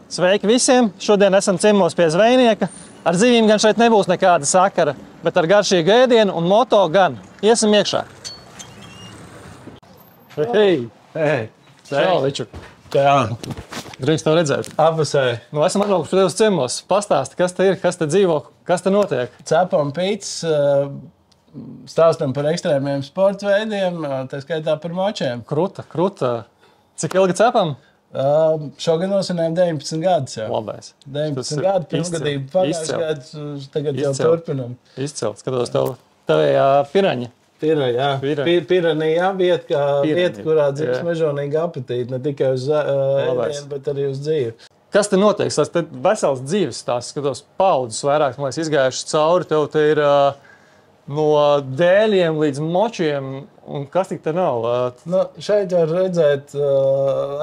Sveiki visiem! Šodien esam ciemos pie zvejnieka. Ar zivīm gan šeit nebūs nekāda sakara, bet ar garšīgu ēdienu un moto gan. Iesim iekšā. Hei! Čau, Viču! Jā. Drīkst tev redzēt. Apusē. Nu, esam atbraukuši pie tev ciemos. Pastāsti, kas te ir, kas te dzīvo, kas te notiek? Cepam pīcis, stāstam par ekstrēmiem sporta veidiem, tā skaitā par močiem. Kruta. Cik ilgi cepam? Šogad nosinājām 19 gadus jau. Labais. 19 gadu, pirmgadību pagājušajā gadā, tagad jau turpinam. Izcelt. Skatos tevējā piraņa. Piranija vieta, kurā dzīves mežonīga apetīte, ne tikai uz ēdienu, bet arī uz dzīvi. Kas te notiek? Tas te vesels dzīves stāsts, skatos paudzes vairāk, man liekas, izgājuši cauri. Tev te ir no dēļiem līdz močiem, un kas tik te nav? Nu, šeit var redzēt,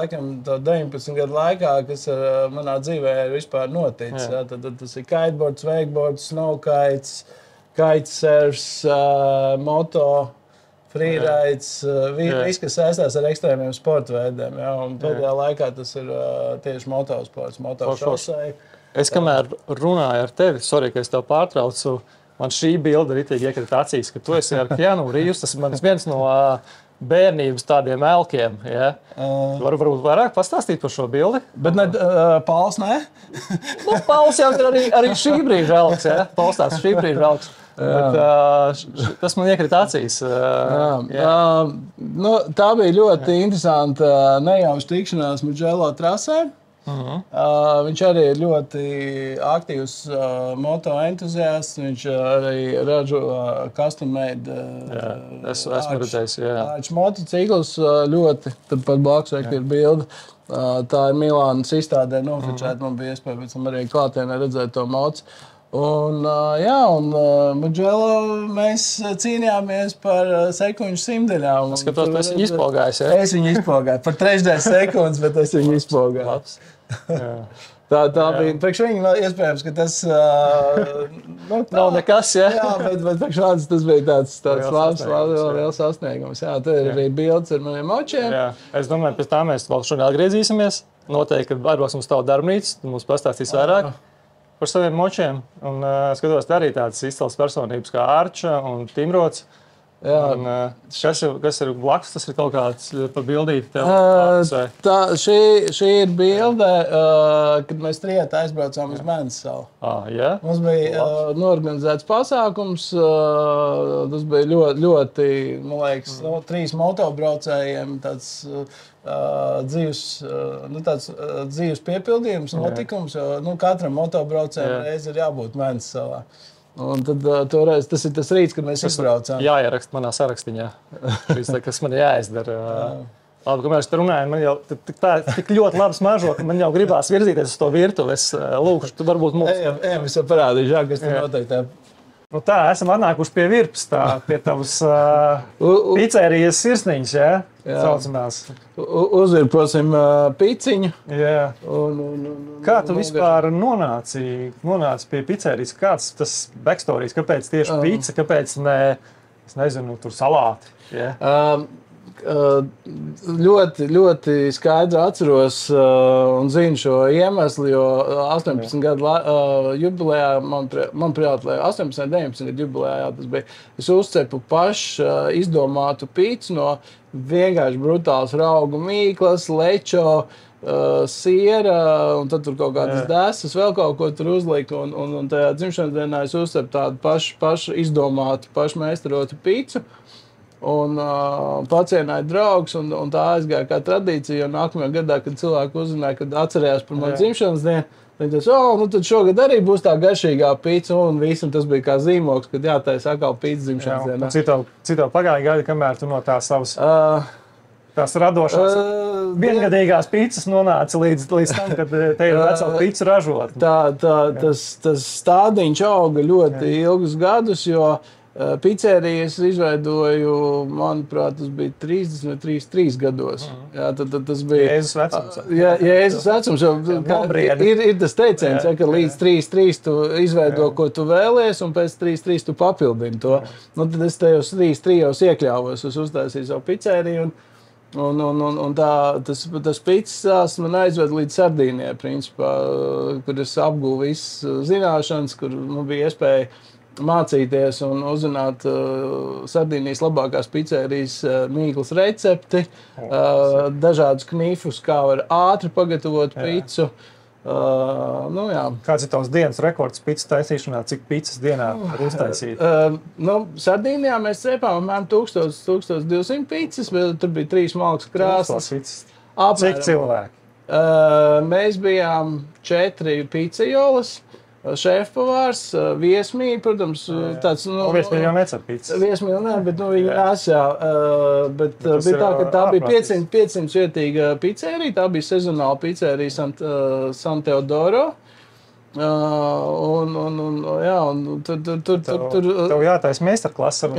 laikam, to 19 gadu laikā, kas manā dzīvē ir vispār noticis. Tad tas ir kiteboards, wakeboards, snowkites, kitesurfs, moto, freerides, viss, kas saistās ar ekstrēmiem sporta veidiem. Ja? Un pēdējā laikā tas ir tieši motosports, motošosei. Es kamēr runāju ar tevi, sorry, ka es tev pārtraucu, man šī bilde ritīgi iekrita acīs, ka tu esi ar Keanu Reeves, tas ir viens no bērnības tādiem elkiem. Ja? Varbūt vairāk pastāstīt par šo bildi? Bet ne, Pauls, ne? Nu, Pauls jau ir arī šī brīža elks, ja? Pauls tās šī brīža elks. Bet, tas man iekrita acīs. Nu, tā bija ļoti interesanta nejauša tikšanās Mugello trasē. Viņš arī ir ļoti aktīvs moto entuziasts. Viņš arī ražo custom-made motociklus ļoti. Tad pat blakus ir bilde. Tā ir Milānas izstādē nofočēta. Man bija iespēja pēc tam arī klātienē redzēt to mocu. Un Mugello mēs cīnījāmies par sekundžu simtaļām. Es skatos, tu esi viņu izpogājis, ja? Es viņu izpogāju. Par trešdaļas sekundes, bet es viņu izpogāju. Tā bija. Priekš viņa iespējams, ka tas nav nekas, ja? Jā, bet priekš viņas tas bija tāds liels sasniegums. Jā, tur ir arī bildes ar maniem močiem. Jā. Es domāju, pēc tā mēs vēl šodien atgriezīsimies. Noteikti, kad atbrauksim uz tavu darbnīcu, tu mums pastāstīs vairāk par saviem močiem. Un skatos, arī tādas izcils personības kā Arča un Timrots. Un, kas ir blakus? Tas ir kaut kāds par bildīti tev? Šī ir bilde, kad mēs trieti aizbraucām uz Mēnes salu. Mums bija norganizēts pasākums. Tas bija ļoti, man liekas, 3 motobraucējiem tāds dzīves piepildījums, notikums. Katram motobraucējiem reiz ir jābūt Mēnes salā. Un tad toreiz tas ir tas rīts, kad mēs izbraucām. Jāierakst manā sarakstiņā. Kas man jāizdara. Labi, kamēr es te runāju, man jau tik ļoti labi smaržo, ka man jau gribās virzīties uz to virtuvi. Es lūkšu, tu varbūt mums... Ejam, es jau parādīšu, kas te noteikti. Nu tā, esam atnākuši pie virpes, pie tavas pizzerijas sirsniņas, ja? Saucamās. Uzvirposim piciņu. Jā. Kā tu vispār nonāci pie pizzerijas? Kāds tas backstories? Kāpēc tieši pizza? Kāpēc ne, es nezinu, tur salāti? Yeah. Ļoti skaidri atceros un zinu šo iemeslu, jo 18 gadu jubilejā, man prātā, 18, 19 gadu jubilejā tas bija. Es uzcepu pašu izdomātu pīcu no vienkārši brutāls raugu mīklas, lečo, siera, un tad tur kaut kādas desas, vēl kaut ko tur uzlikt. Un tajā dzimšanas dienā es uzcepu tādu pašu izdomātu, pašu meistarotu pīcu. Un pacienāja draugs, un tā aizgāja kā tradīcija. Nākamajā gadā, kad cilvēki uzzināja, kad atcerējās par manu dzimšanas dienu, viņi teica, tad šogad arī būs tā garšīgā pīca, un visam tas bija kā zīmoks, kad jātaisa atkal pīca dzimšanas dienā. Citā pagāja gadi, kamēr tu no tās savas tās radošās viengadīgās pīcas nonāca līdz tam, kad te ir vesela pīca ražot. Tas stādiņš auga ļoti ilgus gadus, jo pizzerijas izveidoju, manuprāt, tas bija 30 vai 33 gados. Jā, tad tas bija Jēzus vecums. Jēzus vecums. Ir tas teiciens, ka līdz 33 tu izveido, ko tu vēlies, un pēc 33 tu papildini to. Tad es tajos 33 iekļāvos, es uztaisīju savu pizzeriju, Un tas pitsas man aizved līdz Sardīnijai, principā, kur es apguvu visas zināšanas, kur man bija iespēja mācīties un uzzināt Sardīnijas labākās pizzerijas mīklas recepti, dažādus knifus, kā var ātri pagatavot pizzu. Jā. Kāds ir tavs dienas rekords pizzas taisīšanā? Cik pizzas dienā var uztaisīt? Sardīnijā mēs cepām apmēram 1200 pizzas, bet tur bija 3 malkas krāsas. Cik cilvēki? Mēs bijām 4 pizzajolas, šefpavārs, viesmīļi, protams, tāds... Viesmīļi jau necep pizzas. Viesmīļi nē, bet viņi nesā. Bet bija tā, ka tā bija 500 vietīga pizzerija, tā bija sezonāla pizzerija San Teodoro. Tev jātais meistarklases,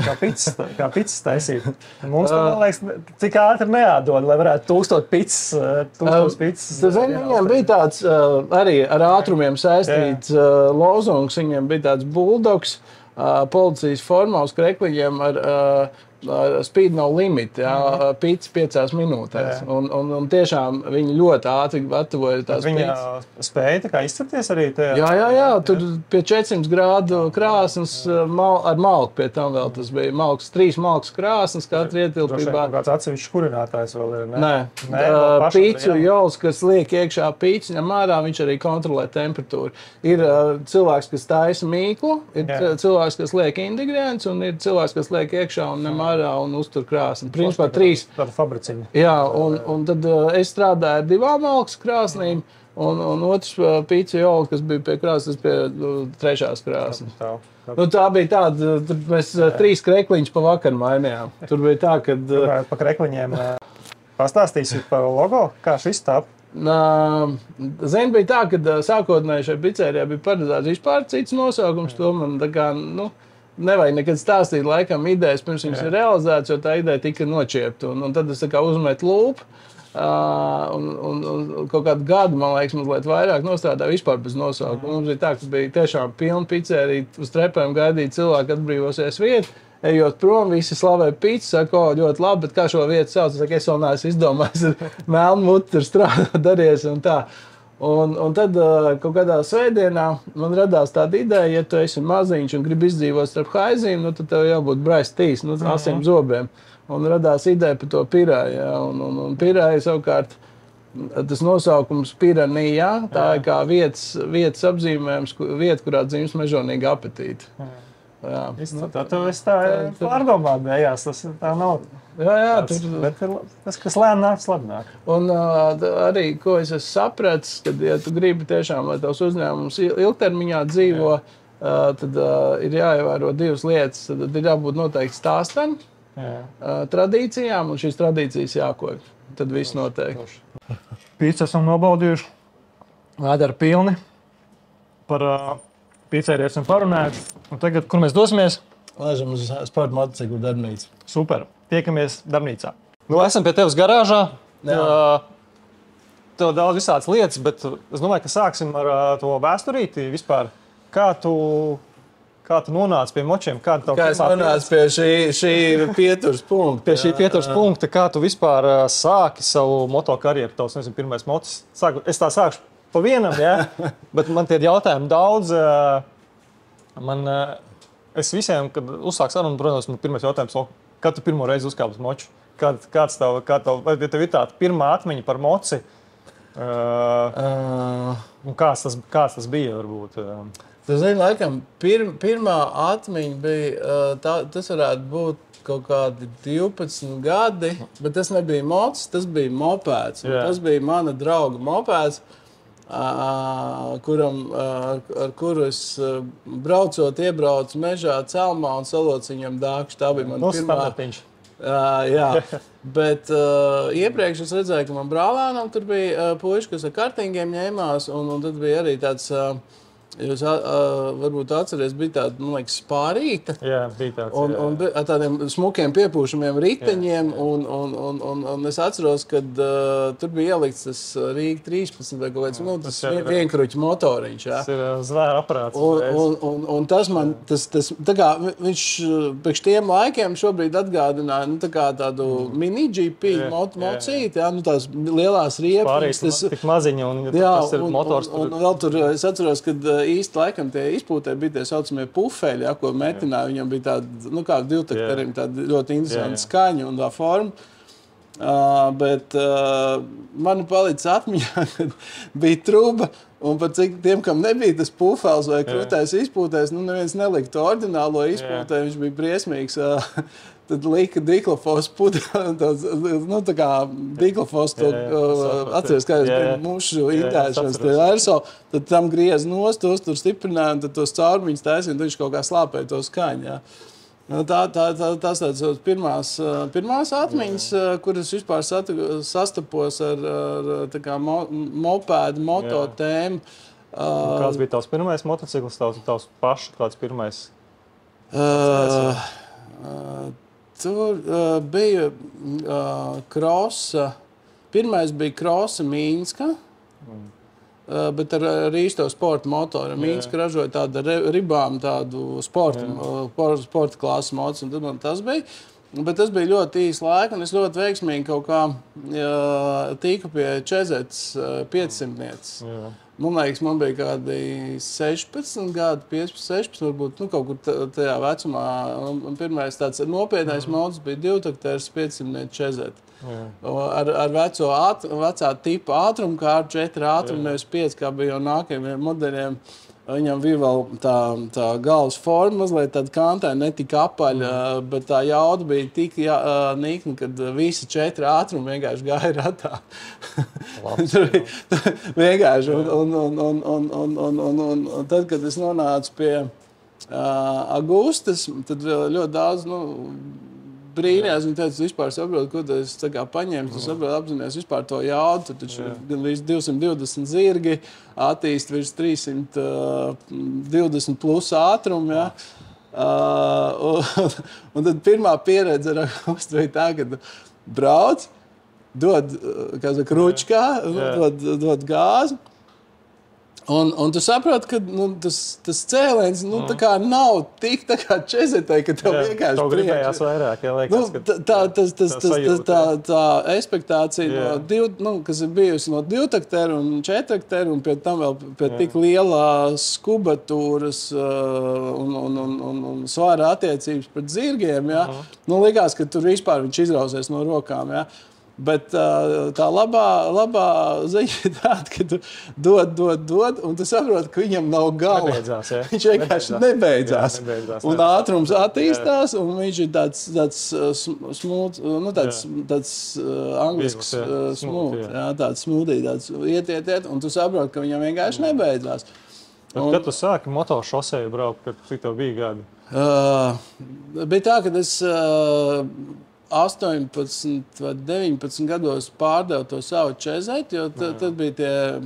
kā pizzas taisīt. Mums, man liekas, cik ātri neādod, lai varētu 1000 pizzas. Viņiem bija tāds arī ar ātrumiem saistīts lozungs, viņiem bija tāds buldogs, policijas formā uz krekliņiem ar speed no limit, pizza 5 minūtēs. Un tiešām viņi ļoti ātri gatavoja tās pizzas. Viņa spēja tā kā izcepties arī tajā? Jā, tur pie 400 grādu krāsnes ar malku pie tam vēl tas bija. 3 malkas krāsnes, katra ietilpībā. Kāds atsevišķs kurinātājs vēl ir, ne? Nē, pizzu jols, kas liek iekšā pizzu, ņem ārā, viņš arī kontrolē temperatūru. Ir cilvēks, kas taisa mīklu, ir cilvēks, kas liek ingredients, un ir cilvēks, kas liek iekšā un ņem ārā un uztur krāsni. Principā 3. Tāda fabriciņa. Jā, un tad es strādāju ar 2 malkas krāsnīm, un otrs pizza jola, kas bija pie krāsnes, pie 3. krāsnes. Tā bija tāda, mēs 3 krekliņus pa vakaru mainījām. Tur bija tā, kad... Pa krekliņiem pastāstīsi par logo, kā šis tap? Zini, bija tā, kad sākotnēji šai pizzerijā bija paredzēts vispār cits nosaukums, to man tā kā, nevajag nekad stāstīt, laikam, idejas, pirms viņas ir realizētas, jo tā ideja tika nočiepta. Un tad es tā kā uzmetu lūpu, un kaut kādu gadu, man liekas, mazliet vairāk nostrādāju vispār bez nosaukuma. Mums bija tā, ka bija tiešām pilna pizzerija, uz trepēm gaidīja cilvēki, atbrīvosies vietu, ejot prom, visi slavē pizzu, saka, ļoti labi, bet kā šo vietu sauc? Es saku, es vēl neesmu izdomājis, ar melnu muti tur strādāt, darījies un tā. Un tad kaut kādā svētdienā man radās tāda ideja, ja tu esi maziņš un gribi izdzīvot starp haizīm, tad tev jābūt braistīs, 8 zobiem. Un radās ideja par to pirāju. Un pirāju savukārt, tas nosaukums piranija, tā ir kā vietas apzīmējums, vieta, kurā dzimst mežonīga apetīte. Tā tev es tā pārdomādējās, tas tā nav. Jā, bet tas, kas lēni nāks, labi nāk. Un arī, ko es esmu sapratis, kad, ja tu gribi tiešām, lai tavs uzņēmums ilgtermiņā dzīvo, tad ir jāievēro 2 lietas. Tad ir jābūt noteikti stāstam, tradīcijām, un šīs tradīcijas jākoļ. Tad viss notiek. Pizza esam nobaudījuši, ēderi pilni, par pizzeriju esam parunājuši. Un tagad, kur mēs dosimies? Lēžam uz sporta motociklu darbnīcu. Super. Tiekamies darbnīcā. Esam pie tevis garāžā. Tev daudz visādas lietas, bet es domāju, ka sāksim ar to vēsturīti vispār. Kā tu nonāci pie močiem? Kā es nonācu pie šī pieturas punkta? Pie šī pieturas punkta, kā tu vispār sāki savu motokarjeru? Tavs, nezinu, pirmais mocis. Es tā sākšu pa vienam, bet man tie jautājumi daudz. Es visiem, kad uzsāk sarunu, protams, man pirmais jautājums, kad tu pirmo reizi uzkāpi uz moču? Vai tev ir tāda pirmā atmiņa par moci? Un kāds tas bija, varbūt? Tu zini, laikam, pirmā atmiņa bija, tas varētu būt kaut kādi 12 gadi, bet tas nebija mocis, tas bija mopēds. Tas bija mana drauga mopēds, ar kuru es iebraucu mežā celmā un salocu viņam dākšu. Tā bija mana pirmā. Jā, bet iepriekš es redzēju, ka man brālēnam tur bija puiši, kas ar kartingiem ņēmās, un tad bija arī tāds Jūs varbūt atceries, bija tāda, man liekas, spārīta. Jā, bija tāds. Un ar tādiem smukiem piepūšamiem riteņiem. Un es atceros, kad tur bija ielikts tas Rīga 13 vai kaut kāds tas vienkruķu motoriņš. Jā. Tas ir zvēra aparāts. Un tas man, tā kā viņš pēc tiem laikiem šobrīd atgādināja tā kā tādu mini-GP mocīti, tās lielās riepas. Tik maziņa un tas ir motors. Un vēl tur, es atceros, kad īsti laikam tie izpūtē bija tie saucamie pufeļi, ko metināja. Viņam bija tāda, kā divtakterim, tāda ļoti interesanta skaņa un tā forma. Bet man palicis atmiņā, kad bija truba, un pat cik tiem, kam nebija tas pufels vai krūtais izpūtēs, neviens neliktu ordinālo izpūtē, viņš bija briesmīgs. Tad lika diklofos pudeli, tā kā diklofos to atceries, kā es mušu intēšanas, tie aerosoli, tad tam griez nost, tos tur stiprināja, un tad tos caurmiņus taisīja, un viņš kaut kā slāpēja to skaņu. Jā. Tās tādas pirmās atmiņas, kuras vispār sastapos ar tā kā mopēdu, moto tēmu. Kāds bija tavs pirmais motocikls, tavs pašu, kāds pirmais? Tur bija krosa. Pirmais bija krosa Mīnska, bet ar īsto sporta motoru. Mīnska ražoja tādu ribām, tādu sporta klases motus, un tad man tas bija. Bet tas bija ļoti īsts laika, un es ļoti veiksmīgi kaut kā tiku pie Čezetes 500-nieces. Man liekas, man bija kādi 16 gadi, 15, 16, varbūt kaut kur tajā vecumā. Un pirmais tāds nopietnais mods bija divtaktērs 500-niece Čezete. Ar vecā tipa ātrumu kārtu, 4 ātrumu, nevis 5, kā bija jau nākamajiem modeļiem. Viņam bija vēl tā galvas forma, mazliet tāda kantaina, ne tik apaļa, bet tā jauda bija tik nikna, kad visi 4 ātrumi vienkārši gāja ratā. Vienkārši. Un tad, kad es nonācu pie Agustas, tad ļoti daudz, brīnījās, viņi teica, vispār saprot, ko es paņēmu, tu saprot, apzinies vispār to jaudu, tur taču gan virs 220 zirgi, attīst virs 320 plus ātrumu, ja. Un tad pirmā pieredze ar Augustu bija tā, kad brauc, dod, kā saka, ručkā, dod gāzi. Un tu saproti, ka tas cēliens tā kā nav tik tā kā Čezetei, ka tev vienkārši priekš. Gribējās vairāk, liekas, tā ekspektācija, kas ir bijusi no divtakteru un četrtakteru, un pie tam vēl pie tik lielās skubatūras un svara attiecības pret zirgiem, ja? Likās, ka tur vispār viņš izrausies no rokām, ja? Bet tā labā ziņa ir tāda, ka tu dod, un tu saproti, ka viņam nav gala. Nebeidzās, ja? Viņš vienkārši nebeidzās. Un ātrums attīstās, un viņš ir tāds smooth, tāds anglisks smooth, tāds smoothī, tāds iet, un tu saproti, ka viņam vienkārši nebeidzās. Kad tu sāki motošoseju braukt, cik tev bija gadi? Bija tā, ka es 18 vai 19 gados pārdevu to savu Čezeti, jo tad bija tie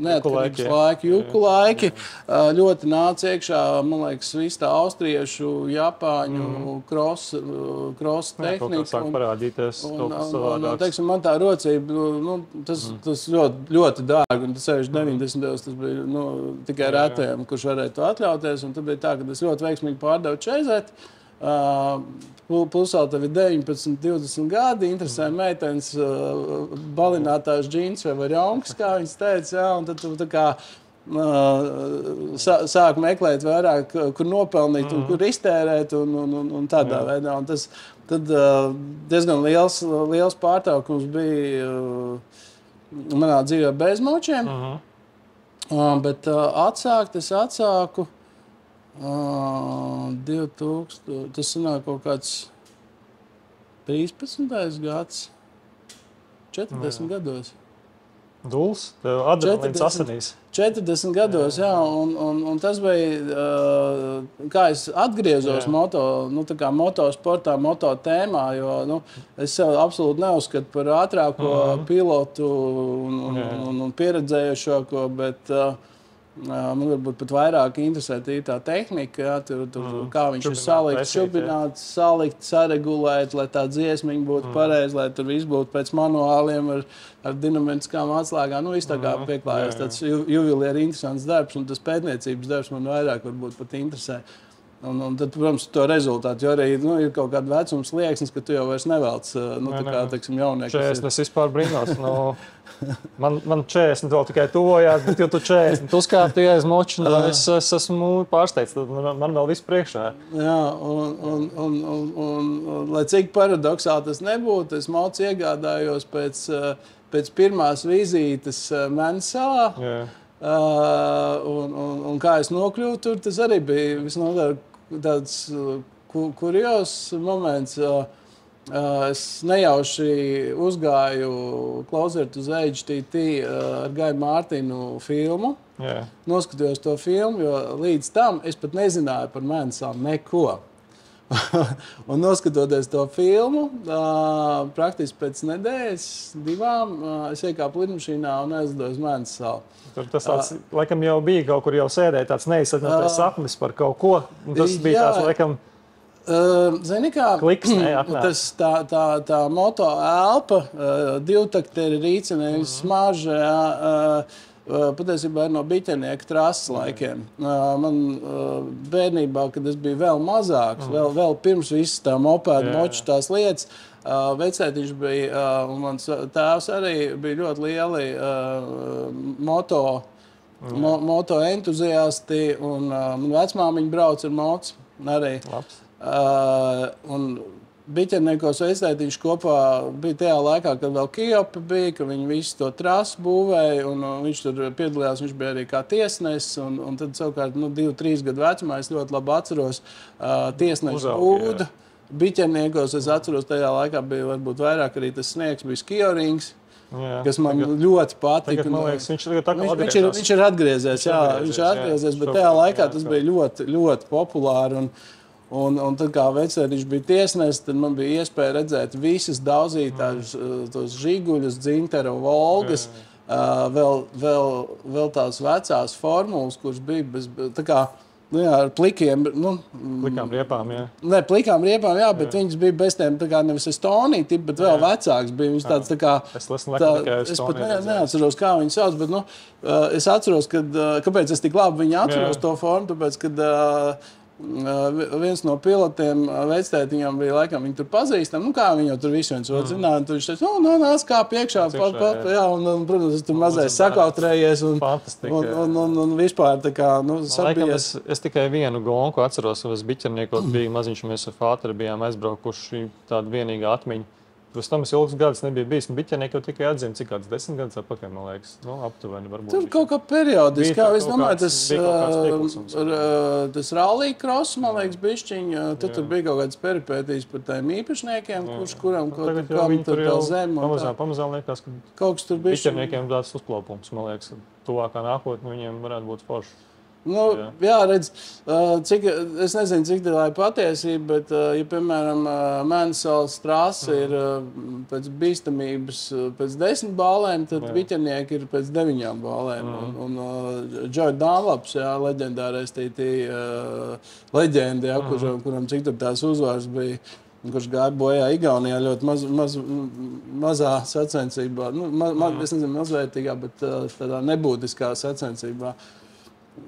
neatkarības laiki, juku laiki. Ļoti nāca iekšā, man liekas, visu tā austriešu, japāņu cross tehnika. Sāk parādīties kaut kas savādāks. Teiksim, man tā rocība, tas ļoti dārgi, un tas 90. Tas bija tikai retajiem, kurš varēja to atļauties, un tad bija tā, ka es ļoti veiksmīgi pārdevu Čezeti. Plus vēl tev ir 19, 20 gadi, interesē meitenes, balinātās džins vai varjonks, kā viņas teica, jā, un tad tu tā kā sāk meklēt vairāk, kur nopelnīt un kur iztērēt un tādā veidā. Un tas tad diezgan liels pārtraukums bija manā dzīvē bez močiem, bet es atsāku 2000, tas sanāk kaut kāds 13. gads, 40 gados. Duls, tev adrenalīns asinīs. 40 gados, jā, un tas bija, kā es atgriezos motosportā, moto tēmā, jo es sev absolūti neuzskatu par ātrāko pilotu un pieredzējušāko, bet Man varbūt pat vairāk interesē tā tehnika, jā, kā viņš ir salikts, šubināts, salikt, saregulēt, lai tā dziesmiņa būtu pareizi, lai tur viss būtu pēc manuāliem ar dinamiskām atslēgām. Viss tā kā pieklājās tāds juvelieru interesants darbs, un tas pētniecības darbs man vairāk varbūt pat interesē. Un tad, protams, to rezultātu, jo arī ir kaut kāda vecuma slieksnis, ka tu jau vairs nevelc, tā kā, teiksim, jaunieki. 40 es vispār brīnos. Man 40 vēl tikai tuvojās, bet jau tu 40 uzkāpties moči, es esmu pārsteigts, man vēl viss priekšā. Jā, un lai cik paradoksāli tas nebūtu, es moci iegādājos pēc pirmās vizītes Mēnesalā. Un kā es nokļuvu tur, tas arī bija visnotaļ tāds kurjos moments. Es nejauši uzgāju Closer to the HTT ar Gaju Mārtiņu filmu. Noskatījos to filmu, jo līdz tam es pat nezināju par Mēnesām neko. Un noskatoties to filmu, praktiski pēc nedēļas, 2, es iekāpu lidmašīnā un aizlidoju uz Mēnesalu. Tas tāds, laikam jau bija kaut kur jau sēdēja tāds neizsaknotais sapnis par kaut ko. Tas bija tāds, laikam, zini kā, kliks, tas tā moto elpa, divtakteri rīceneļi, smarža, patiesībā ir no biķenieka trases laikiem. Man bērnībā, kad es biju vēl mazāks, vēl pirms visas tā mopēda moču tās lietas, vecētiņš bija, un mans tēvs arī bija ļoti lieli moto entuziasti, un man vecmāmiņa brauc ar mocu arī. Un biķerniekos vecētiņš kopā bija tajā laikā, kad vēl Kijopa bija, ka viņi visu to trasu būvēja, un viņš tur piedalījās, viņš bija arī kā tiesnesis, un tad savukārt 2-3 gadu vecumā es ļoti labi atceros tiesnešu būdu. Biķerniekos es atceros, tajā laikā bija varbūt vairāk arī tas sniegs, bija skijorings, kas man ļoti patika. Man liekas, viņš ir atgriezies, bet tajā laikā tas bija ļoti, ļoti populāri. Un tad, kā vecētiņš bija tiesnesis, tad man bija iespēja redzēt visas daudzītājus, tos Žiguļus, Dzintera, Volgas, vēl tās vecās formulas, kuras bija bez tā kā, ar plikiem. Plikām riepām, jā. Ne, plikām riepām, jā, bet viņas bija bez tiem, tā kā nevis Estonija tipi, bet vēl vecāks bija. Viņš tāds tā kā... Es pat neatceros, kā viņi sauc, bet es atceros, kāpēc es tik labi viņu atceros to formu, tāpēc, kad viens no pilotiem vectētiņām bija laikam, viņi tur pazīstam, kā viņi jau tur visu viens otru zināja, un tur viņš teica, nāc kā priekšā, un, protams, es tur mazais sakautrējies, un vispār tā kā, sabijies. Es tikai vienu gonku atceros, es biķerniekos biju maziņš, mēs ar Fāteri bijām aizbraukuši tādu vienīgu atmiņu. Pēc tam es ilgus gadus nebija bijis, un biķernieki jau tikai atzina, cik kāds 10 gadus atpakaļ, man liekas. Aptuveni varbūt. Tur kaut kā periodiski, kā es domāju, tas rallija cross, man liekas, bišķiņ, tur bija kaut kādas peripētīs par tādiem īpašniekiem, kuram kam tur tā zem. Pamazām liekas, ka biķerniekiem tāds uzplaupums, man liekas, tuvākā nākotnē viņiem varētu būt forši. Jā, redz, es nezinu, cik tā ir patiesība, bet, ja, piemēram, Mēnesalas trase ir pēc bīstamības pēc 10 balēm, tad biķernieki ir pēc 9 balēm. Un Joe Dunlops, leģendārais leģendi, kuram cik tur tās uzvārs bija, kurš gāja bojā Igaunijā ļoti mazā sacensībā, es nezinu, mazvērtīgā, bet tādā nebūtiskā sacensībā.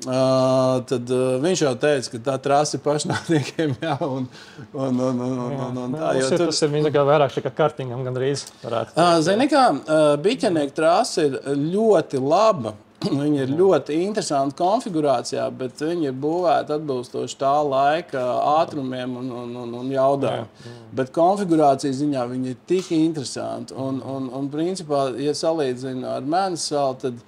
Tad viņš jau teica, ka tā trase ir pašnāvniekiem, un tā. Tas ir viņa vairāk kā kartingam gandrīz varētu. Zini kā, biķernieku trase ir ļoti laba. Viņa ir ļoti interesanta konfigurācijā, bet viņa ir būvēta atbilstoši tā laika ātrumiem un jaudām. Bet konfigurācijas ziņā viņa ir tik interesanta. Un principā, ja salīdzina ar Mēnesalu, tad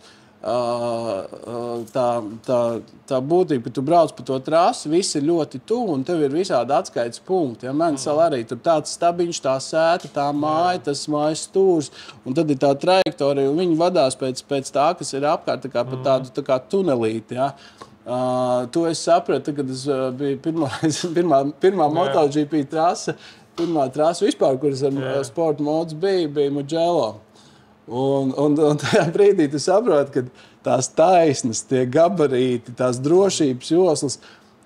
tā būtība, ka tu brauc pa to trasi, viss ir ļoti tuvu un tev ir visādi atskaites punkti. Mēnesala arī tur tāds stabiņš, tā sēta, tā māja, tas mājas stūrs, un tad ir tā trajektorija, un viņi vadās pēc tā, kas ir apkārt, pa tādu tā kā tunelīti. Ja? To es sapratu, kad es biju pirmā MotoGP trase, pirmā trase vispār, kuras ar sporta modus bija Mugello. Un tajā brīdī tu saproti, ka tās taisnas, tie gabarīti, tās drošības joslas,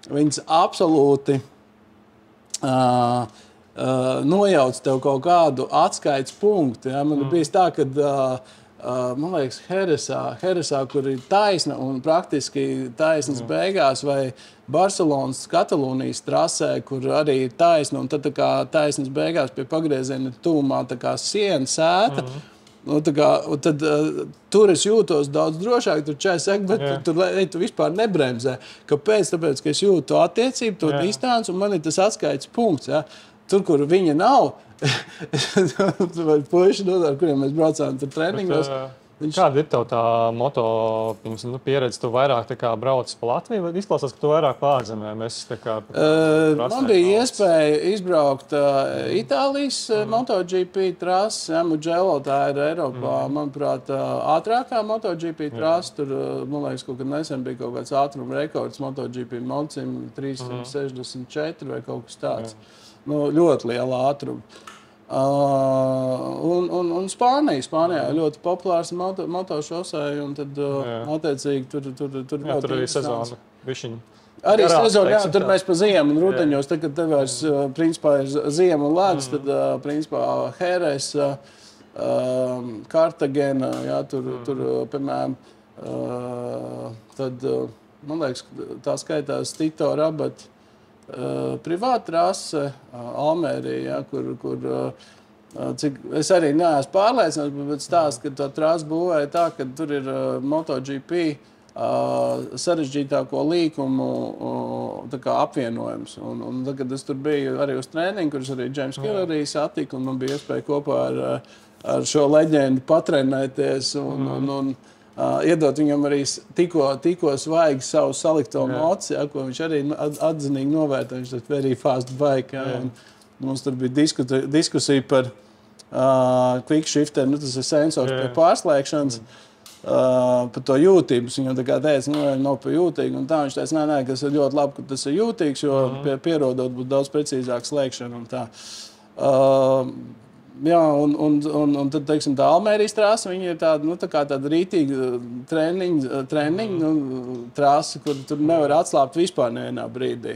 viņas absolūti nojauc tev kaut kādu atskaites punktu. Ja? Man ir bijis tā, ka, man liekas, Heresā, kur ir taisna un praktiski taisnas beigās, vai Barcelonas Katalūnijas trasē, kur arī ir taisna, un tad tā kā taisnas beigās pie pagrieziena tuvumā tā kā siena sēta. Nu, tad tur es jūtos daudz drošāk, tur 40 sek, bet tu vispār nebremzē. Kāpēc? Tāpēc, ka es jūtu to attiecību, to distanci, un man ir tas atskaites punkts. Ja? Tur, kur viņa nav, puiši, ar kuriem mēs braucām tur treningos. Kāda ir tev tā moto pieredze? Tu vairāk brauc pa Latviju, vai izklausās, ka tu vairāk pa ārzemēm? Man bija iespēja izbraukt Itālijas MotoGP trasi. Mugello, tā ir Eiropā, manuprāt, ātrākā MotoGP trasi. Tur, man liekas, kaut kad nesen bija kaut kāds ātruma rekords MotoGP Mocim 364 vai kaut kas tāds. Nu, ļoti liela ātruma. Un Spānijā ļoti populārs motošosē, un tad, attiecīgi, tur arī sezona višiņi. Arī sezona, jā, tur mēs pa ziemu un rudeņos, tad, kad tev vairs, principā, ir ziema un ledus, tad, principā, Heres, Kartagena, jā, tur, piemēram, tad, man liekas, tā skaitās Tito Rabat, privāta trase Almērija, kur cik es arī neesmu pārliecināts, bet stāst, ka tā trase būvēja tā, ka tur ir MotoGP sarežģītāko līkumu tā kā apvienojums. Un tad, kad es tur biju arī uz treniņu, kurus arī James Hillary satika, un man bija iespēja kopā ar šo leģendu patrenēties un iedot viņam arī tikko svaigi savu salikto moci, ja, ko viņš arī atzinīgi novērtē. Viņš ir very fast bike. Ja, mums tur bija diskusija par quick shifter, tas ir sensors pie pārslēgšanas, par to jūtības. Viņam tā kā teica, nav pa jūtīgi. Un tā viņš teica, nē, kas ir ļoti labi, ka tas ir jūtīgs, jo pierodot būtu daudz precīzāk slēgšana un tā. Jā, un tad, teiksim, tā Almērijas trasa, viņa ir tāda, tā kā tāda rītīga treniņa trasa, kur tur nevar atslāpt vispār nevienā brīdī.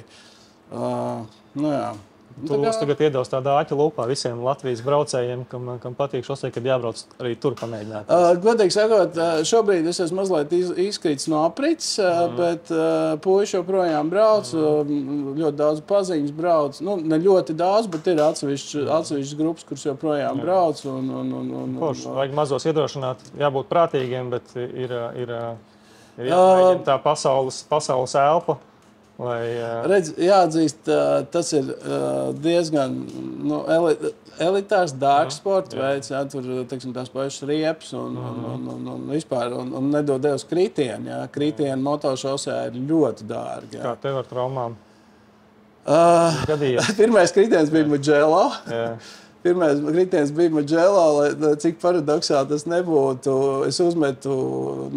Jā. Tu tagad iedos tādā āķa lūpā visiem Latvijas braucējiem, kam patīk šosei, kad jābrauc arī tur pamēģināt. Godīgi sakot, šobrīd es esmu mazliet izkrīts no aprits, bet puiši joprojām brauc, ļoti daudz paziņas brauc. Nu, ne ļoti daudz, bet ir atsevišķas grupas, kuras joprojām brauc. Forši, vajag mazos iedrošināt, jābūt prātīgiem, bet ir jāmēģina tā pasaules elpa. Redz, jāatzīst, tas ir diezgan elitārs, dārgs sporta veids. Jā, tur, teiksim, tās pašas riepas un vispār, un nedod Dievs kritieni. Jā. Kritieni motošosē ir ļoti dārgi. Jā. Kā tev ar traumām? Pirmais kritiens bija Mugello. Pirmais kritiens bija Mugello, lai cik paradoksāli tas nebūtu. Es uzmetu,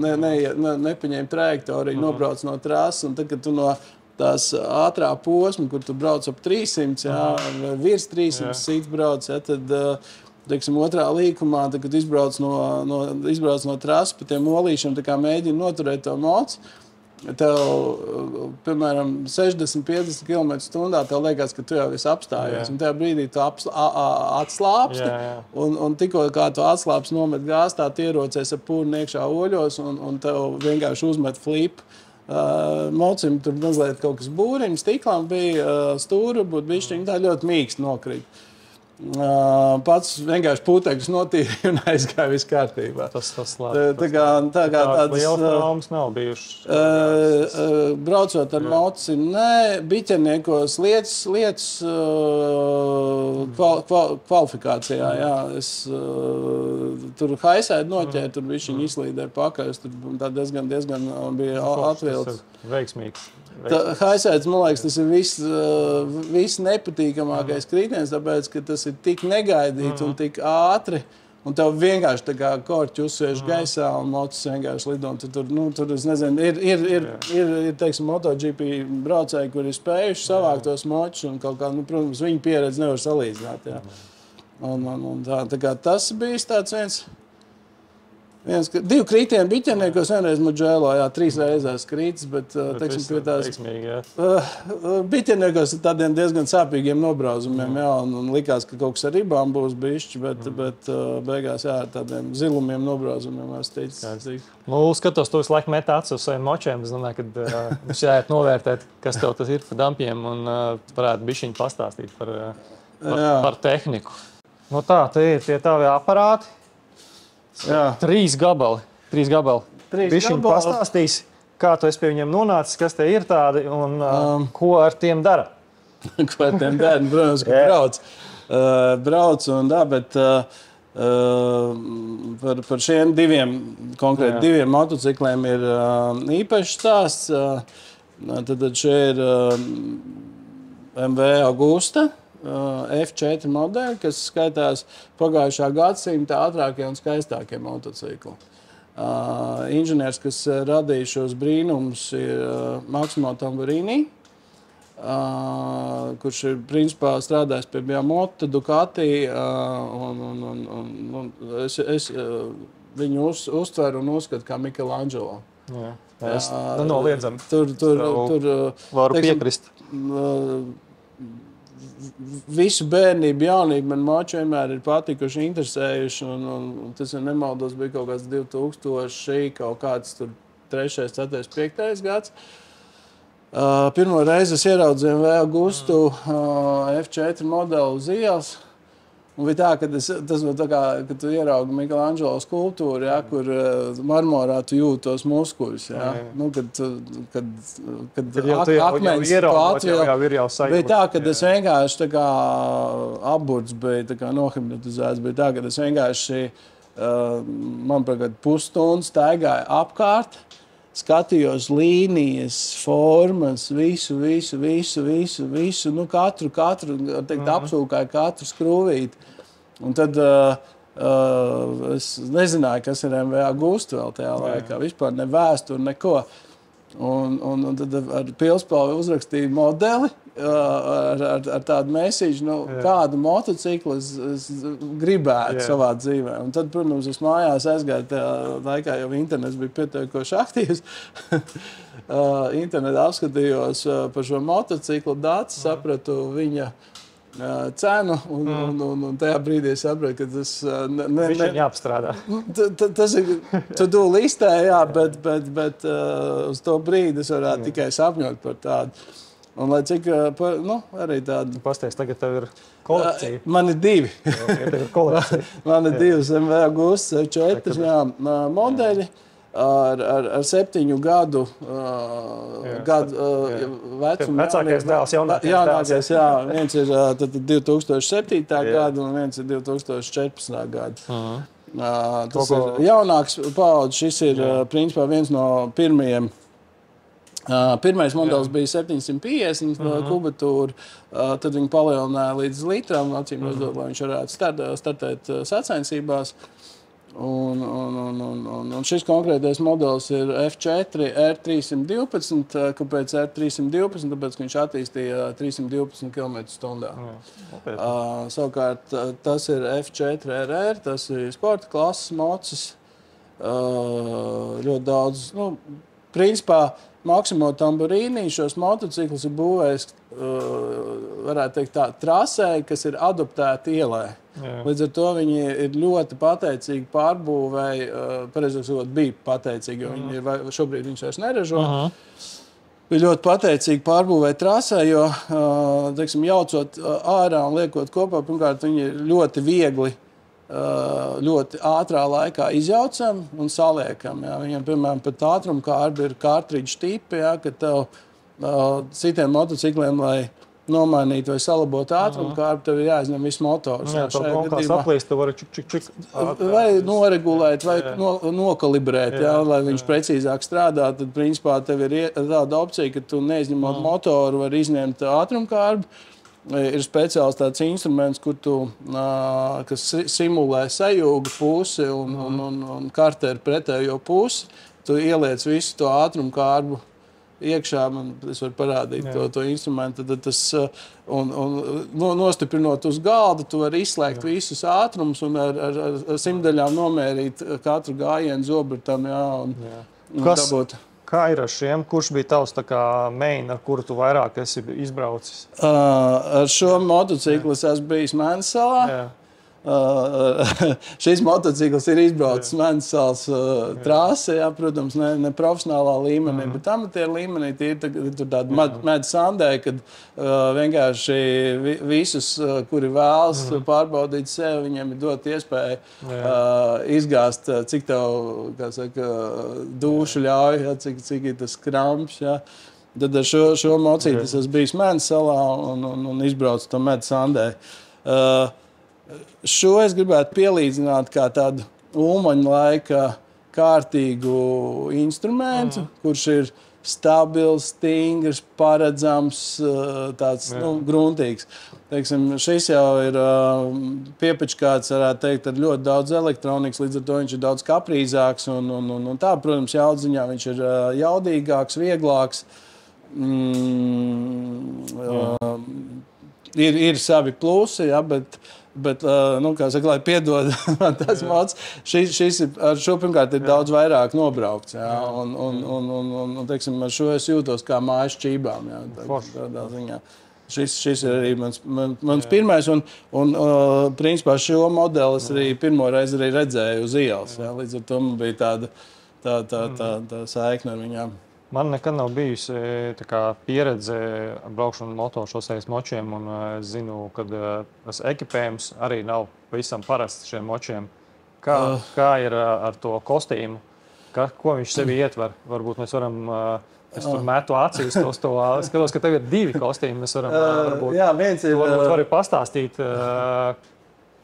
nepaņēmu trajektoriju, nobraucu no trases, un tad, kad tu no tās ātrā posma, kur tu brauc ap 300, vai virs 300 cits brauc, ja, tad, teiksim, otrā līkumā, tad, kad izbrauc no trases, pa tiem olīšiem, tā kā mēģina noturēt to moci, tev, piemēram, 60-50 km/h, tev liekas, ka tu jau esi apstājies. Un tajā brīdī tu atslāpsti, un tikko kā tu atslāpsti, nomet gāzi, tā ierocēs ap pūrni iekšā oļos, un tev vienkārši uzmet flipu. Mocim tur mazliet kaut kas būriņš, stiklam bija stūra, būtu bišķiņi tā ļoti mīksti nokrīt. Pats vienkārši putekļus notīrīja un aizgāja viss kārtībā. Tas labi. Tā kā tādas lielas traumas nav bijušas. Braucot ar moci, nē, biķerniekos lietas kvalifikācijā, jā. Es tur haisēdu noķēru, tur višķiņi izslīdēja pakaļ, tur tā diezgan bija atvilts. Veiksmīgs. Haisēds, man liekas, tas ir viss nepatīkamākais kritiens, tāpēc, ka tas ir tik negaidīts un tik ātri, un tev vienkārši tā kā korķi uzsviež gaisā un mocis vienkārši lido. Tur, es nezinu, ir teiksim, MotoGP braucēji, kuri ir spējuši savākt tos močus, un kaut kā, protams, viņu pieredzi nevar salīdzināt. Jā. Un tā kā tas bija tāds viens Divi kritieni biķerniekos, vienreiz Mugello, 3 reizes krītis, bet teiksim, pie tās biķerniekos ar tādiem diezgan sāpīgiem nobrauzumiem, un likās, ka kaut kas ar ribām būs bišķi, bet beigās, ar tādiem zilumiem nobrauzumiem vairs ticis. Skatos, tu visu laiku met acis uz saviem močiem, es domāju, ka mums jāiet novērtēt, kas tev tas ir par dampiem, un varētu bišķiņu pastāstīt par tehniku. Nu tā, te ir tie tavi aparāti. 3 gabali. Bišķiņ pastāstīs, kā tu esi pie viņiem nonācis, kas te ir tādi un ko ar tiem dara. Ko ar tiem dara? Protams, ka brauc un bet par šiem konkrēti diviem motocikliem ir īpašs stāsts. Tad šie ir MV Augusta. F4 modeļi, kas skaitās pagājušā gadsimta ātrākie un skaistākie motocikli. Inženieris, kas radīja šos brīnumus, ir Massimo Tamburini, kurš ir principā strādājis pie Biamotta, Ducati, un es viņu uztveru un uzskatu kā Michelangelo. Es nenoliedzami. Tur varu piekrist. Visu bērnību, jaunību man mači vienmēr ir patikuši, interesējuši, un tas, ja nemaldos, bija kaut kāds 2000, kaut kāds tur 3., 4., 5. gads. Pirmo reizi es ieraudzīju MV Augustu F4 modeli uz ielas. Un bija tā, ka tas bija tā kā, kad tu ieraugi Michelangelo skulptūru, kur marmorā tu jūti tos muskuļus. Nu, kad akmens pats jau sajūta. Bija tā, ka es vienkārši tā kā apburts biju, tā kā nohipnotizēts. Bija tā, ka es vienkārši, man pagad pusstundu staigāju apkārt, skatījos līnijas, formas, visu, nu katru, apsūkāju katru skrūvīti. Un tad es nezināju, kas ir MV Augusta vēl tajā laikā, vispār ne vēsturi, neko. Un tad ar pilspalvu uzrakstīju modeli ar tādu mēsīšu, kādu motociklu es gribētu savā dzīvē. Un tad, protams, es mājās aizgāju tajā laikā, jau internets bija pietiekoši aktīvs. Internetā apskatījos par šo motociklu datus, sapratu viņa cenu, un tajā brīdī es sapratu, ka tas Viņam jāapstrādā. Tas ir to-do listē, bet uz to brīdi es varētu tikai sapņot par tādu. Un lai cik, arī tādu... Pasties, tagad tev ir kolekcija. Man ir 2. Tev ir kolekcija. Man ir 2 MV Augusta 4 modeļi. Ar 7 gadu vecumu. Vecākais dēls, jaunākais dēls. Jā, viens ir 2007. Gada un viens ir 2014. gada. Tas ir jaunāks paudze. Šis ir principā viens no pirmajiem. Pirmais modelis bija 750 kubatūra, tad viņi palielināja līdz litram, acīm redzot, lai viņš varētu startēt sacensībās. Un šis konkrētais modelis ir F4 R312. Kāpēc R312? Tāpēc, ka viņš attīstīja 312 km/h. Savukārt, tas ir F4 RR, tas ir sporta klases mocis. Ļoti daudz, principā, Massimo Tamburini šos motociklus ir būvējis, varētu teikt tā, trasē, kas ir adaptēti ielai. Līdz ar to viņi ir ļoti pateicīgi pārbūvēji, pareizāk sakot, bija pateicīgi, jo viņi šobrīd viņš vairs neražo. Bija ļoti pateicīgi pārbūvēji trasē, jo, teiksim, jaucot ārā un liekot kopā, pirmkārt, viņi ir ļoti viegli, ļoti ātrā laikā izjaucam un saliekam. Viņam, piemēram, pat ātrumkārbi ir kartridžu tipi, kad tev citiem motocikliem, lai nomainītu vai salabotu ātrumkārbi, tev ir jāizņem viss motors. Jā, tev kaut kā saplīst, tu vari čik. Vai noregulēt, vai nokalibrēt, lai viņš precīzāk strādā, tad, principā, tev ir tāda opcija, ka tu neizņemot motoru, var izņemt ātrumkārbi. Ir speciāls tāds instruments, kas simulē sajūgu pusi un kartē ar pretējo pusi. Tu ieliec visu to ātrumkārbu iekšā, es varu parādīt to instrumentu, tad tas, un nostiprinot uz galda, tu vari izslēgt visus ātrumus un ar simtdaļām nomērīt katru gājienu zobratam, un dabūt. Kā ir ar šiem? Kurš bija tavs main, ar kuru tu vairāk esi izbraucis? Ar šo motociklu es esmu bijis Mēnesalā. Jā. Šis motocikls ir izbraucis Mēnesalas trāse, protams, ne profesionālā līmenī, bet amatieru līmenī tur tāda med sandēja, kad vienkārši visus, kuri vēlas pārbaudīt sevi, viņiem ir dot iespēju izgāzt, cik tev, kā saka, dūšu ļauj, cik ir tas kramps. Tad ar šo mocīti es esmu bijis Mēnesalā un izbraucu to med sandēju. Šo es gribētu pielīdzināt kā tādu Ulmaņa laika kārtīgu instrumentu, kurš ir stabils, stingrs, paredzams, tāds gruntīgs. Teiksim, šis jau ir piepičkāts, varētu teikt, ar ļoti daudz elektronikas, līdz ar to viņš ir daudz kaprīzāks un tā, protams, jaudziņā viņš ir jaudīgāks, vieglāks. Ir savi plusi, bet kā saka, lai piedod man tas mods, šis ar šo pirmkārt ir daudz vairāk nobraukts, un teiksim, ar šo es jūtos kā mājas čībām, tādā ziņā. Šis ir arī mans pirmais, un principā šo modeli es arī pirmo reizi arī redzēju uz ielas, līdz ar to man bija tā saikne ar viņām. Man nekad nav bijusi pieredze ar braukšanu motošosejas močiem, un es zinu, ka tas ekipējums arī nav pavisam parasts šiem močiem. Kā ir ar to kostīmu? Ko viņš sevi ietver? Varbūt mēs varam, es tur metu acīs uz to, skatos, ka tev ir 2 kostīmi, mēs varam varbūt vari pastāstīt,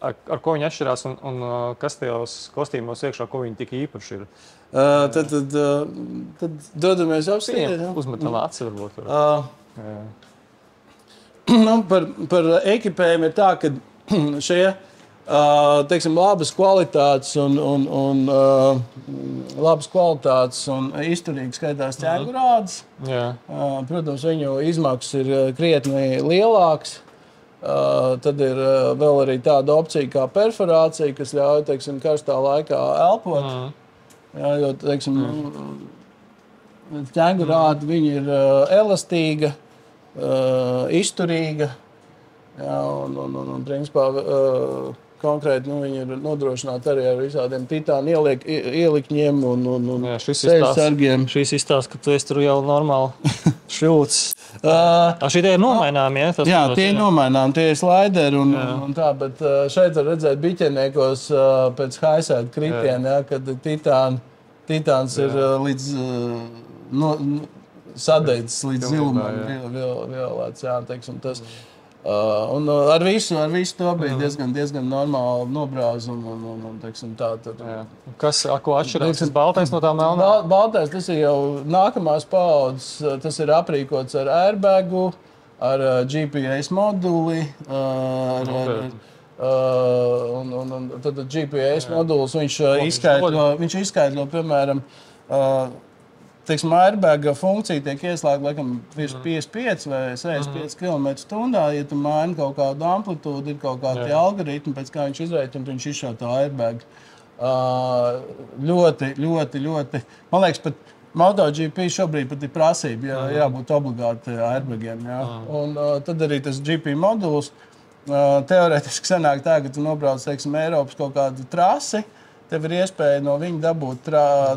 ar ko viņi atšķirās un kas tajos kostīmos iekšā, ko viņi tik īpaši ir. Tad dodamies apstīties. Uzmetam aci varbūt. Par ekipējumu ir tā, ka šie, teiksim, labas kvalitātes un izturīgi skaitās ķēgurādes. Protams, viņu izmaksas ir krietni lielāks. Tad ir vēl arī tāda opcija kā perforācija, kas ļauj, teiksim, karstā laikā elpot. Jo, teiksim, ķēgurādi viņi ir elastīga, izturīga, un principā konkrēti viņi ir nodrošināti arī ar visādiem titāna ielikņiem un sēļsargiem. Šīs izstāsta, ka tu esi tur jau normāli šļūts. Šī tie ir nomainām, ja? Jā, tie ir nomainām, tie ir slaideri un tā, bet šeit var redzēt biķerniekos pēc haisēta kritiena, kad titāns ir līdz sadeidzis līdz zilumam violēts, teiksim, tas. Un ar visu to bija diezgan normāli nobrāz un teiksim tā. Ko atšķirās tas baltais no tā melnā? Baltais, tas ir jau nākamās paaudzes, tas ir aprīkots ar airbagu, ar GPS moduli, un tad GPS moduls, viņš izskaidro, piemēram, teiksim, airbaga funkcija tiek ieslēgta laikam virs 55 vai 65 km/h. Ja tu maini kaut kādu amplitūdu, ir kaut kādi algoritmi, pēc kā viņš izrēķina, viņš izšauj to airbagu. Ļoti. Man liekas, pat MotoGP šobrīd pat ir prasība, jābūt obligāti airbagiem. Un tad arī tas GP moduls teorētiski sanāk tā, ka tu nobrauc, teiksim, Eiropas kaut kādu trasi, tev ir iespēja no viņa dabūt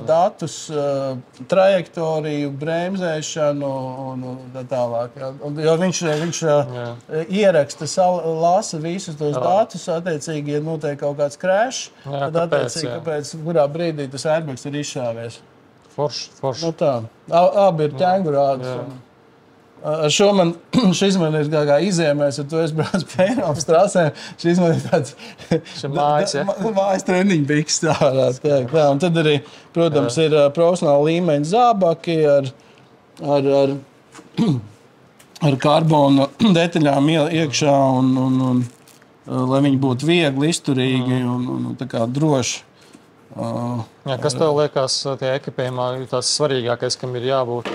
datus, trajektoriju, bremzēšanu un tā tālāk. Jo viņš ieraksta, lasa visus tos datus, attiecīgi, ja notiek kaut kāds crash, tad attiecīgi, kāpēc, kurā brīdī tas airbags ir izšāvies. Forši. Tā. Abi ir ķēgurādes. Ar šo šis man ir kā izēmēs, ja tu esi brauc pie Eiropas trasēm, šis man ir tāds mājas treniņu biks, tā varētu teikt. Un tad arī, protams, ir profesionāla līmeņa zābaki ar karbona detaļām iekšā, un lai viņi būtu viegli, izturīgi un tā kā droši. Kas tev liekas tie ekipējumā tas svarīgākais, kam ir jābūt?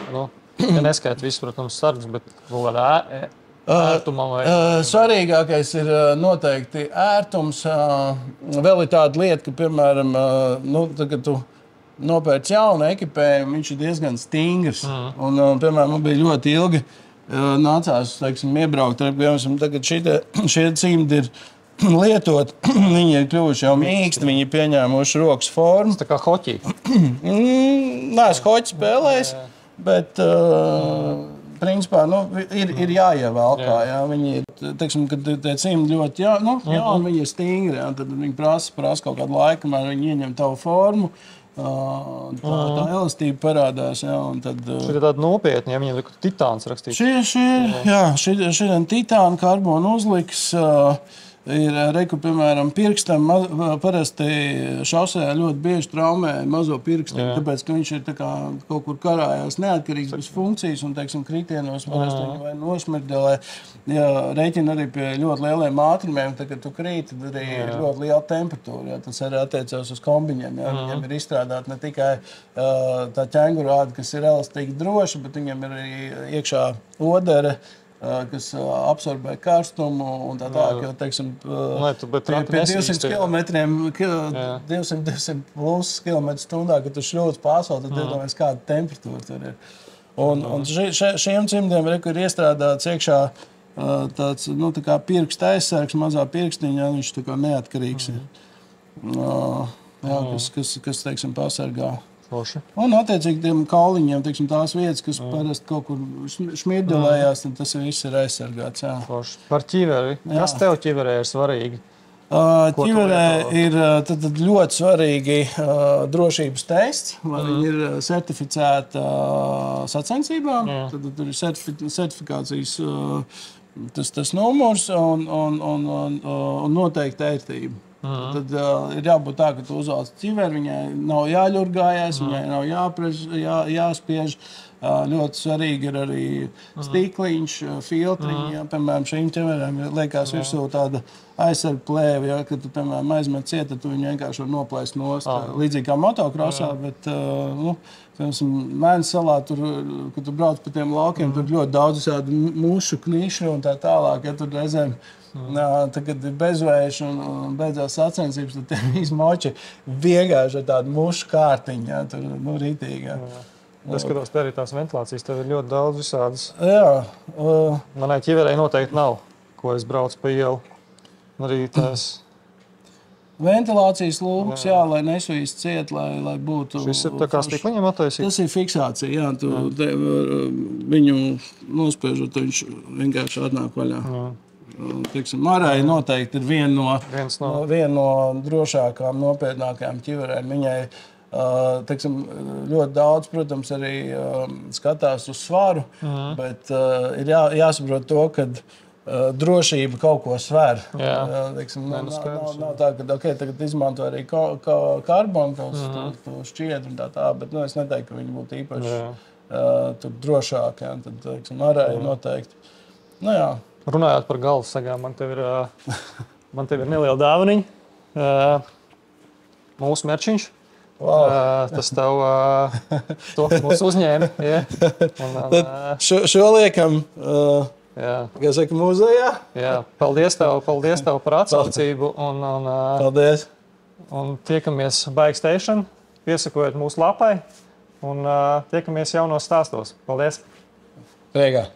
Ja neskaita visu, protams, sargs, bet kaut kādā ērtumam vai... Svarīgākais ir noteikti ērtums. Vēl ir tāda lieta, ka, piemēram, kad tu nopērci jaunu ekipējumu, viņš ir diezgan stingrs. Un, piemēram, man bija ļoti ilgi nācās, teiksim, iebraukt. Tagad šie cimdi ir lietot, viņi ir kļuvuši jau mīksti, viņi ir pieņēmuši rokas formu. Tā kā hoķī. Neesmu hoķi spēlējis, bet... Principā, ir jāievelkā, jā. Viņi ir, teiksim, kad tie cimdi ļoti, viņi ir stingri, jā, tad viņi prasa kaut kādu laiku, kamēr viņi ieņem tavu formu, tā elastība parādās, jā, un tad... Šī ir tāda nopietni, ja viņiem ir titāns rakstīts. Šī titāna karbona uzliks, ir, piemēram, pirkstam, parasti šausējā ļoti bieži traumē mazo pirkstu, tāpēc, ka viņš ir tā kā kaut kur karājās neatkarīgs bez funkcijas un, teiksim, kritienos parasti viņi vai nošmirdelē. Rēķina arī pie ļoti lieliem ātrumiem, tad, kad tu krīt, tad arī ir ļoti liela temperatūra. Tas arī attiecās uz kombiņiem. Viņiem ir izstrādāta ne tikai tā ķengurāda, kas ir elastīgi droša, bet viņiem ir arī iekšā odere, kas absorbē karstumu un tā tālāk, jo, teiksim, pie 200 kilometriem, 200 plus kilometru stundā, kad tu šļūdz pārsot, tad iedomājies, kāda temperatūra tur ir. Un šiem cimdiem ir iestrādāts iekšā tāds, tā kā pirksta aizsargs, mazā pirkstiņā, viņš tā kā neatkarīgs ir. Kas, teiksim, pasargā. Un, attiecīgi, tiem kauliņiem, teiksim, tās vietas, kas parasti kaut kur šmirdelējās, tad tas viss ir aizsargāts. Jā. Par ķiveri. Kas tev ķiverē ir svarīgi? Ķiverē ir ļoti svarīgi drošības tests, lai viņi ir certificēti sacensībām. Tad tur ir certifikācijas tas numurs un noteikti ērtība. Tad ir jābūt tā, ka tu uzvalc ķiveri, viņai nav jāļurgājās, viņai nav jāspiež. Ļoti svarīgi ir arī stīkliņš, filtriņi. Piemēram, šīm ķiverēm liekas virsū tāda aizsarga plēve, kad tu, piemēram, aizmet ciet, tad tu viņu vienkārši var noplēst nost. Līdzīgi kā motokrosā, bet, piemēram, Mēnes salā, kad tu brauc pa tiem laukiem, tur ļoti daudz tādu mušu, knišu un tā tālāk, ja tur reizēm tagad ir bezvējš un beidzās sacensības, tad tie izmoči vienkārši ar tādu mušu kārtiņu, jā, tur, rītīgi. Jā. Es skatos, te arī tās ventilācijas, tev ir ļoti daudz visādas. Jā. Manai ķiverei noteikti nav, ko es braucu pa ielu. Arī tās... Ventilācijas lūks, jā, lai nesvīst ciet, lai būtu... Šis ir tā kā stikliņam attaisīt? Tas ir fiksācija, jā. Viņu nospiežot, viņš vienkārši atnāk vaļā. Teiksim, Marai noteikti ir viena no drošākām, nopietnākajām ķiverēm. Viņai teiksim, ļoti daudz, protams, arī skatās uz svaru, bet ir jāsaprot to, ka drošība kaut ko sver. Teiksim, nav tā, ka tagad izmanto arī karbonu, to šķiedru un tā, bet es neteiktu, ka viņi būtu īpaši drošāki. Tad, teiksim, Marai noteikti. Jā. Runājot par galvas sagām, man tev ir neliela dāvaniņa. Mūsu merčiņš. Wow. Tas tev to mūs uzņēma. Šo liekam muzejā. Jā, paldies tev par atsaucību. Paldies. Un tiekamies Bike Station. Piesakojiet mūsu lapai. Un tiekamies jaunos stāstos. Paldies. Priekā.